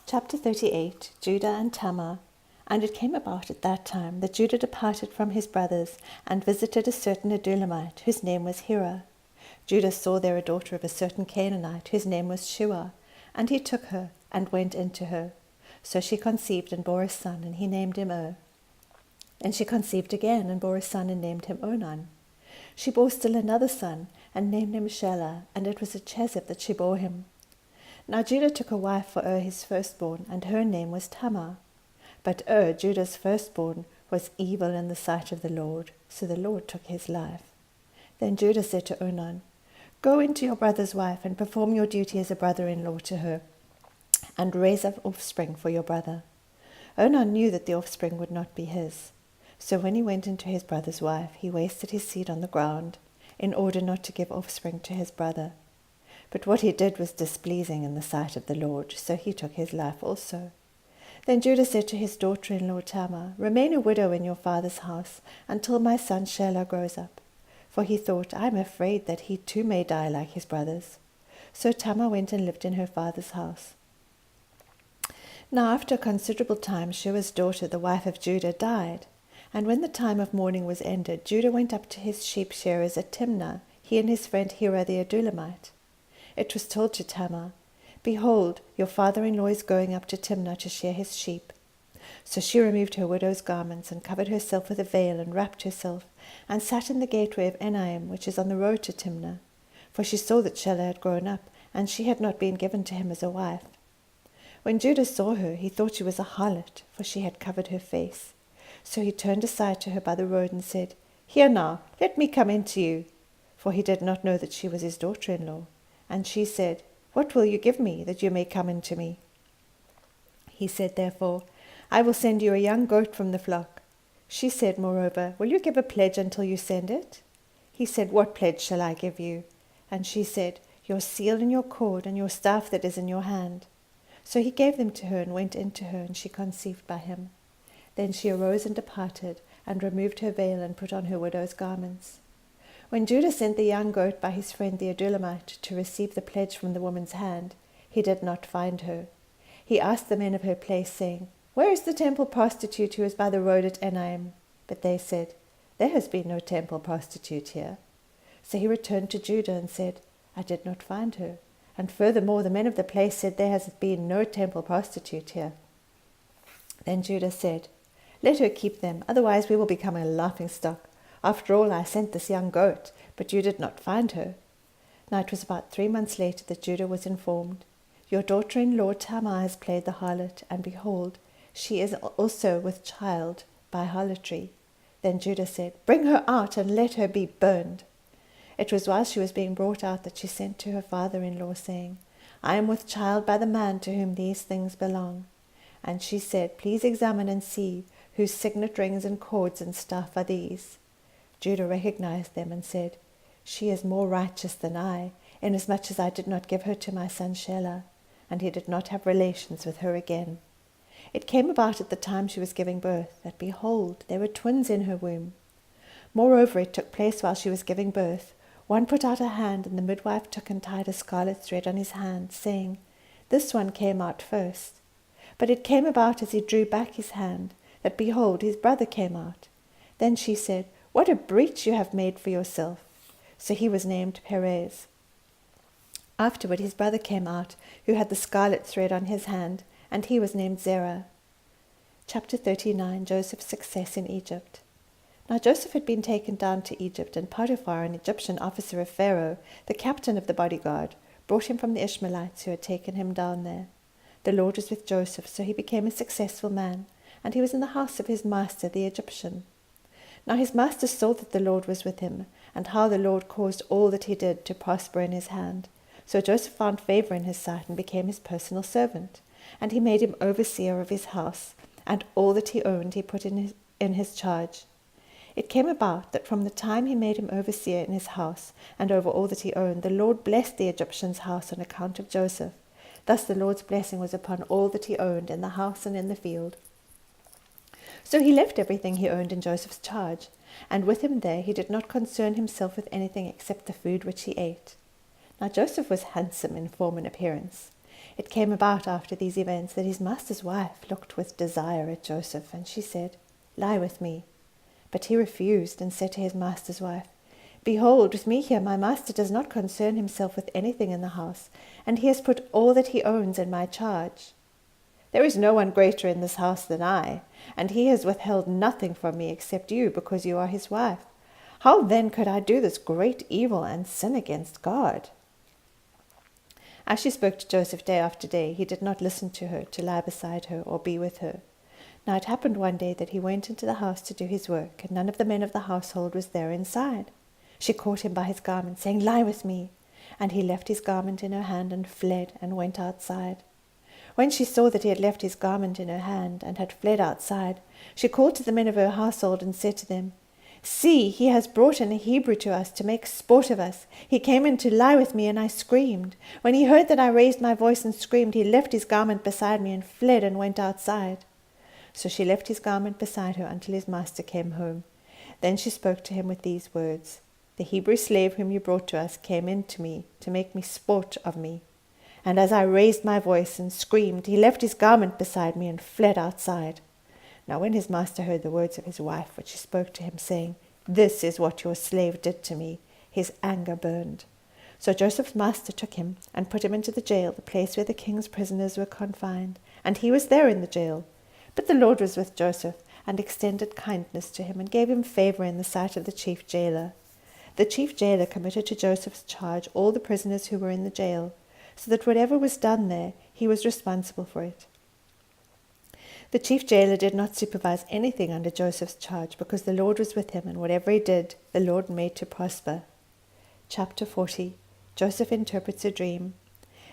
Chapter 38. Judah and Tamar. And it came about at that time that Judah departed from his brothers, and visited a certain Adulamite, whose name was Hira. Judah saw there a daughter of a certain Canaanite, whose name was Shua, and he took her, and went into her. So she conceived, and bore a son, and he named him And she conceived again, and bore a son, and named him Onan. She bore still another son, and named him Shelah, and it was at Chezib that she bore him. Now Judah took a wife for his firstborn, and her name was Tamar. But Judah's firstborn, was evil in the sight of the Lord, so the Lord took his life. Then Judah said to Onan, Go into your brother's wife, and perform your duty as a brother-in-law to her, and raise up offspring for your brother. Onan knew that the offspring would not be his. So when he went into his brother's wife, he wasted his seed on the ground, in order not to give offspring to his brother. But what he did was displeasing in the sight of the Lord, so he took his life also. Then Judah said to his daughter-in-law Tamar, Remain a widow in your father's house, until my son Shelah grows up. For he thought, I am afraid that he too may die like his brothers. So Tamar went and lived in her father's house. Now after a considerable time Shua's daughter, the wife of Judah, died. And when the time of mourning was ended, Judah went up to his sheep shearers at Timnah, he and his friend Hira the Adulamite. It was told to Tamar, Behold, your father-in-law is going up to Timnah to shear his sheep. So she removed her widow's garments, and covered herself with a veil, and wrapped herself, and sat in the gateway of Enaim, which is on the road to Timnah. For she saw that Shelah had grown up, and she had not been given to him as a wife. When Judah saw her, he thought she was a harlot, for she had covered her face. So he turned aside to her by the road, and said, Here now, let me come in to you. For he did not know that she was his daughter-in-law. And she said, What will you give me, that you may come in to me? He said, Therefore, I will send you a young goat from the flock. She said, Moreover, Will you give a pledge until you send it? He said, What pledge shall I give you? And she said, Your seal and your cord, and your staff that is in your hand. So he gave them to her, and went in to her, and she conceived by him. Then she arose and departed, and removed her veil, and put on her widow's garments. When Judah sent the young goat by his friend the Adulamite to receive the pledge from the woman's hand, he did not find her. He asked the men of her place, saying, Where is the temple prostitute who is by the road at Enaim? But they said, There has been no temple prostitute here. So he returned to Judah and said, I did not find her. And furthermore, the men of the place said, There has been no temple prostitute here. Then Judah said, Let her keep them, otherwise we will become a laughingstock. After all, I sent this young goat, but you did not find her. Now it was about 3 months later that Judah was informed, Your daughter-in-law Tamar has played the harlot, and behold, she is also with child by harlotry. Then Judah said, Bring her out, and let her be burned. It was while she was being brought out that she sent to her father-in-law, saying, I am with child by the man to whom these things belong. And she said, Please examine and see, whose signet rings and cords and staff are these. Judah recognized them and said, She is more righteous than I, inasmuch as I did not give her to my son Shelah, and he did not have relations with her again. It came about at the time she was giving birth, that, behold, there were twins in her womb. Moreover, it took place while she was giving birth. One put out a hand, and the midwife took and tied a scarlet thread on his hand, saying, This one came out first. But it came about as he drew back his hand, that, behold, his brother came out. Then she said, What a breach you have made for yourself. So he was named Perez. Afterward his brother came out, who had the scarlet thread on his hand, and he was named Zerah. Chapter 39. Joseph's success in Egypt. Now Joseph had been taken down to Egypt, and Potiphar, an Egyptian officer of Pharaoh, the captain of the bodyguard, brought him from the Ishmaelites who had taken him down there. The Lord was with Joseph, so he became a successful man, and he was in the house of his master the Egyptian. Now his master saw that the Lord was with him, and how the Lord caused all that he did to prosper in his hand. So Joseph found favor in his sight, and became his personal servant. And he made him overseer of his house, and all that he owned he put in his charge. It came about that from the time he made him overseer in his house, and over all that he owned, the Lord blessed the Egyptian's house on account of Joseph. Thus the Lord's blessing was upon all that he owned, in the house and in the field. So he left everything he owned in Joseph's charge, and with him there he did not concern himself with anything except the food which he ate. Now Joseph was handsome in form and appearance. It came about after these events that his master's wife looked with desire at Joseph, and she said, "Lie with me." But he refused and said to his master's wife, "Behold, with me here my master does not concern himself with anything in the house, and he has put all that he owns in my charge. There is no one greater in this house than I, and he has withheld nothing from me except you, because you are his wife. How then could I do this great evil and sin against God?" As she spoke to Joseph day after day, he did not listen to her, to lie beside her, or be with her. Now it happened one day that he went into the house to do his work, and none of the men of the household was there inside. She caught him by his garment, saying, "Lie with me." And he left his garment in her hand and fled and went outside. When she saw that he had left his garment in her hand and had fled outside, she called to the men of her household and said to them, "See, he has brought in a Hebrew to us to make sport of us. He came in to lie with me, and I screamed. When he heard that I raised my voice and screamed, he left his garment beside me and fled and went outside." So she left his garment beside her until his master came home. Then she spoke to him with these words, "The Hebrew slave whom you brought to us came in to me to make me sport of me. And as I raised my voice and screamed, he left his garment beside me and fled outside." Now when his master heard the words of his wife, which she spoke to him, saying, "This is what your slave did to me," his anger burned. So Joseph's master took him and put him into the jail, the place where the king's prisoners were confined, and he was there in the jail. But the Lord was with Joseph, and extended kindness to him, and gave him favor in the sight of the chief jailer. The chief jailer committed to Joseph's charge all the prisoners who were in the jail, so that whatever was done there, he was responsible for it. The chief jailer did not supervise anything under Joseph's charge, because the Lord was with him, and whatever he did, the Lord made to prosper. Chapter 40. Joseph interprets a dream.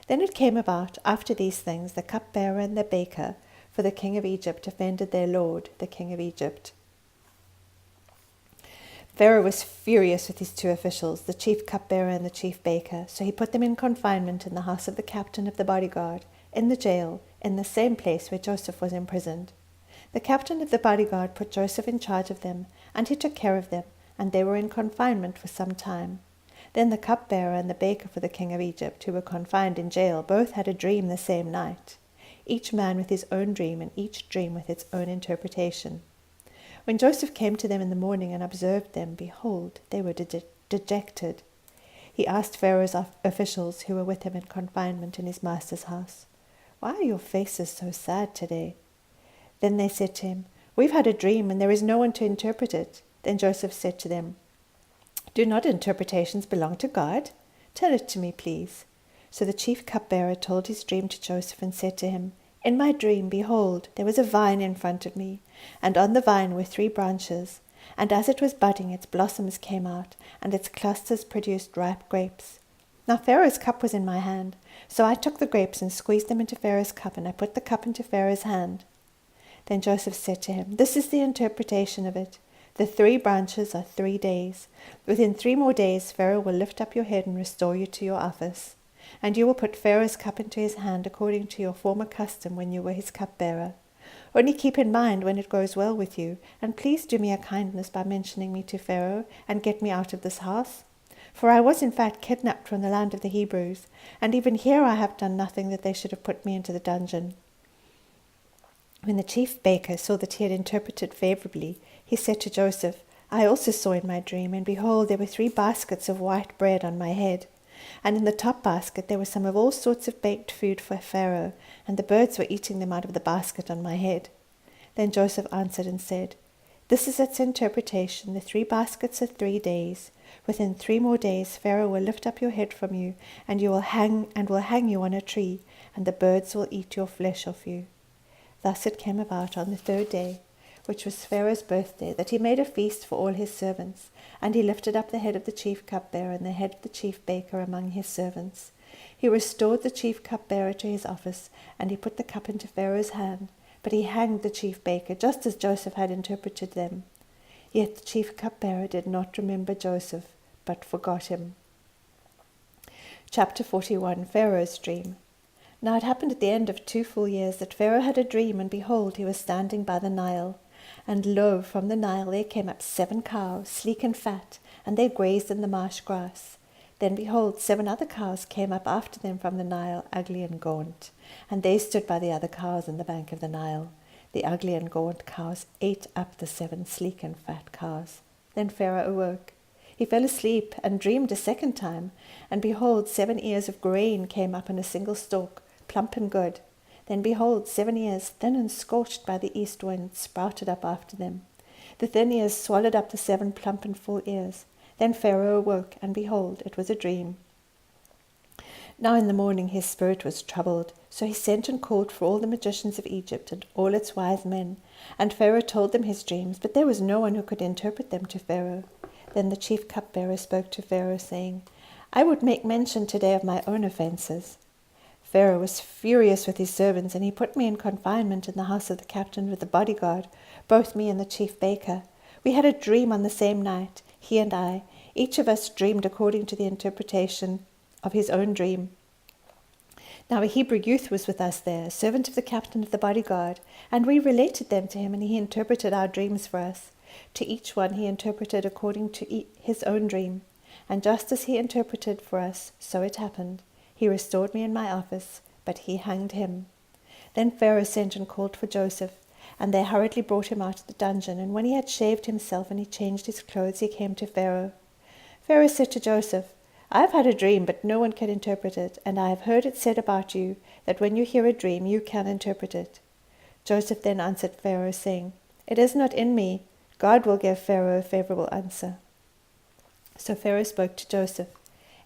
Then it came about, after these things, the cupbearer and the baker for the king of Egypt offended their lord, the king of Egypt. Pharaoh was furious with his two officials, the chief cupbearer and the chief baker, so he put them in confinement in the house of the captain of the bodyguard, in the jail, in the same place where Joseph was imprisoned. The captain of the bodyguard put Joseph in charge of them, and he took care of them, and they were in confinement for some time. Then the cupbearer and the baker for the king of Egypt, who were confined in jail, both had a dream the same night, each man with his own dream, and each dream with its own interpretation. When Joseph came to them in the morning and observed them, behold, they were dejected. He asked Pharaoh's officials who were with him in confinement in his master's house, "Why are your faces so sad today?" Then they said to him, "We've had a dream, and there is no one to interpret it." Then Joseph said to them, "Do not interpretations belong to God? Tell it to me, please." So the chief cupbearer told his dream to Joseph and said to him, "In my dream, behold, there was a vine in front of me, and on the vine were 3 branches, and as it was budding, its blossoms came out, and its clusters produced ripe grapes. Now Pharaoh's cup was in my hand, so I took the grapes and squeezed them into Pharaoh's cup, and I put the cup into Pharaoh's hand." Then Joseph said to him, "This is the interpretation of it. The 3 branches are 3 days. Within 3 more days Pharaoh will lift up your head and restore you to your office. And you will put Pharaoh's cup into his hand according to your former custom when you were his cupbearer. Only keep in mind when it goes well with you, and please do me a kindness by mentioning me to Pharaoh, and get me out of this house. For I was in fact kidnapped from the land of the Hebrews, and even here I have done nothing that they should have put me into the dungeon." When the chief baker saw that he had interpreted favorably, he said to Joseph, "I also saw in my dream, and behold, there were 3 baskets of white bread on my head. And in the top basket there were some of all sorts of baked food for Pharaoh, and the birds were eating them out of the basket on my head." Then Joseph answered and said, "This is its interpretation. The 3 baskets are 3 days. Within 3 more days Pharaoh will lift up your head from you, and will hang you on a tree, and the birds will eat your flesh off you." Thus it came about on the 3rd day, which was Pharaoh's birthday, that he made a feast for all his servants, and he lifted up the head of the chief cupbearer and the head of the chief baker among his servants. He restored the chief cupbearer to his office, and he put the cup into Pharaoh's hand, but he hanged the chief baker, just as Joseph had interpreted them. Yet the chief cupbearer did not remember Joseph, but forgot him. Chapter 41. Pharaoh's dream. Now it happened at the end of 2 full years that Pharaoh had a dream, and behold, he was standing by the Nile. And lo, from the Nile there came up 7 cows, sleek and fat, and they grazed in the marsh grass. Then behold, 7 other cows came up after them from the Nile, ugly and gaunt, and they stood by the other cows in the bank of the Nile. The ugly and gaunt cows ate up the 7 sleek and fat cows. Then Pharaoh awoke. He fell asleep and dreamed a second time, and behold, 7 ears of grain came up in a single stalk, plump and good. Then behold, 7 ears, thin and scorched by the east wind, sprouted up after them. The thin ears swallowed up the 7 plump and full ears. Then Pharaoh awoke, and behold, it was a dream. Now in the morning his spirit was troubled, so he sent and called for all the magicians of Egypt and all its wise men. And Pharaoh told them his dreams, but there was no one who could interpret them to Pharaoh. Then the chief cupbearer spoke to Pharaoh, saying, I would make mention today of my own offences. Pharaoh was furious with his servants, and he put me in confinement in the house of the captain with the bodyguard, both me and the chief baker. We had a dream on the same night, he and I. Each of us dreamed according to the interpretation of his own dream. Now a Hebrew youth was with us there, servant of the captain of the bodyguard, and we related them to him, and he interpreted our dreams for us. To each one he interpreted according to his own dream, and just as he interpreted for us, so it happened. He restored me in my office, but he hanged him. Then Pharaoh sent and called for Joseph, and they hurriedly brought him out of the dungeon. And when he had shaved himself and he changed his clothes, he came to Pharaoh. Pharaoh said to Joseph, I have had a dream, but no one can interpret it, and I have heard it said about you that when you hear a dream, you can interpret it. Joseph then answered Pharaoh, saying, It is not in me. God will give Pharaoh a favorable answer. So Pharaoh spoke to Joseph,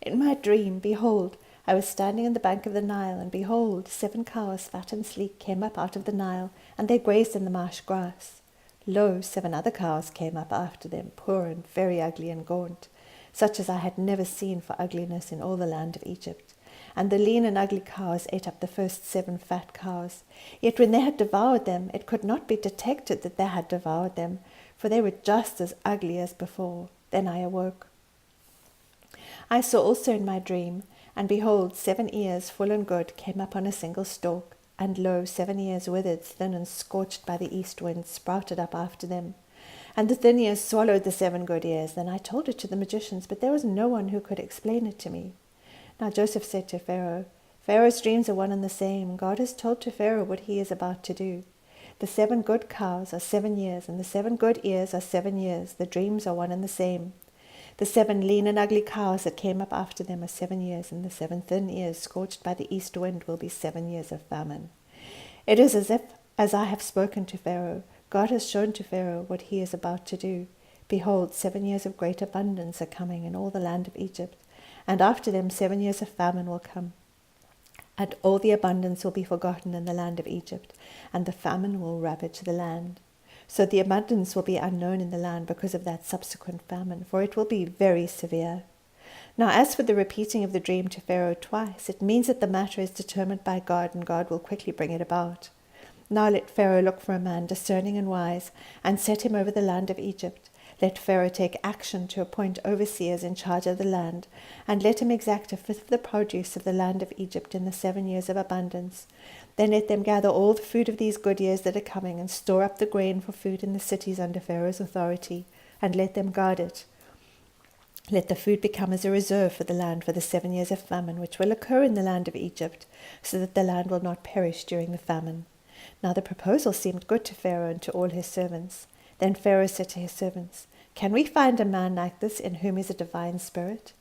In my dream, behold, I was standing in the bank of the Nile, and behold, 7 cows, fat and sleek, came up out of the Nile, and they grazed in the marsh grass. Lo, 7 other cows came up after them, poor and very ugly and gaunt, such as I had never seen for ugliness in all the land of Egypt. And the lean and ugly cows ate up the first 7 fat cows. Yet when they had devoured them, it could not be detected that they had devoured them, for they were just as ugly as before. Then I awoke. I saw also in my dream, and behold, 7 ears full and good came up on a single stalk, and lo, 7 ears withered, thin and scorched by the east wind, sprouted up after them. And the thin ears swallowed the 7 good ears. Then I told it to the magicians, but there was no one who could explain it to me. Now Joseph said to Pharaoh, Pharaoh's dreams are one and the same. God has told to Pharaoh what he is about to do. The 7 good cows are 7 years, and the 7 good ears are 7 years. The dreams are one and the same. The 7 lean and ugly cows that came up after them are 7 years, and the 7 thin ears scorched by the east wind will be 7 years of famine. It is as I have spoken to Pharaoh. God has shown to Pharaoh what he is about to do. Behold, 7 years of great abundance are coming in all the land of Egypt, and after them 7 years of famine will come. And all the abundance will be forgotten in the land of Egypt, and the famine will ravage the land. So the abundance will be unknown in the land because of that subsequent famine, for it will be very severe. Now as for the repeating of the dream to Pharaoh twice, it means that the matter is determined by God, and God will quickly bring it about. Now let Pharaoh look for a man discerning and wise, and set him over the land of Egypt. Let Pharaoh take action to appoint overseers in charge of the land, and let him exact 1/5 of the produce of the land of Egypt in the 7 years of abundance. Then let them gather all the food of these good years that are coming, and store up the grain for food in the cities under Pharaoh's authority, and let them guard it. Let the food become as a reserve for the land for the 7 years of famine, which will occur in the land of Egypt, so that the land will not perish during the famine. Now the proposal seemed good to Pharaoh and to all his servants. Then Pharaoh said to his servants, Can we find a man like this in whom is a divine spirit?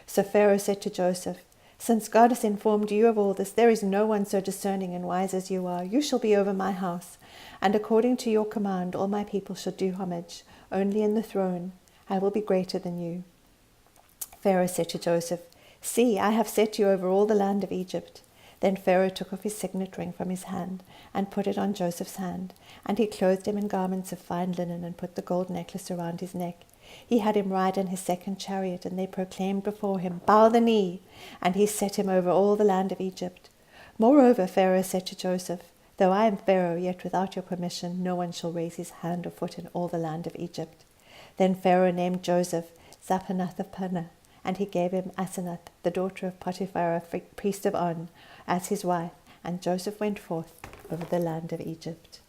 So Pharaoh said to Joseph, Since God has informed you of all this, there is no one so discerning and wise as you are. You shall be over my house, and according to your command all my people shall do homage. Only in the throne I will be greater than you. Pharaoh said to Joseph, See, I have set you over all the land of Egypt. Then Pharaoh took off his signet ring from his hand and put it on Joseph's hand, and he clothed him in garments of fine linen and put the gold necklace around his neck. He had him ride in his 2nd chariot, and they proclaimed before him, Bow the knee, and he set him over all the land of Egypt. Moreover, Pharaoh said to Joseph, Though I am Pharaoh, yet without your permission no one shall raise his hand or foot in all the land of Egypt. Then Pharaoh named Joseph Zaphenath-paneah, and he gave him Asenath, the daughter of Potiphar, priest of On, as his wife, and Joseph went forth over the land of Egypt.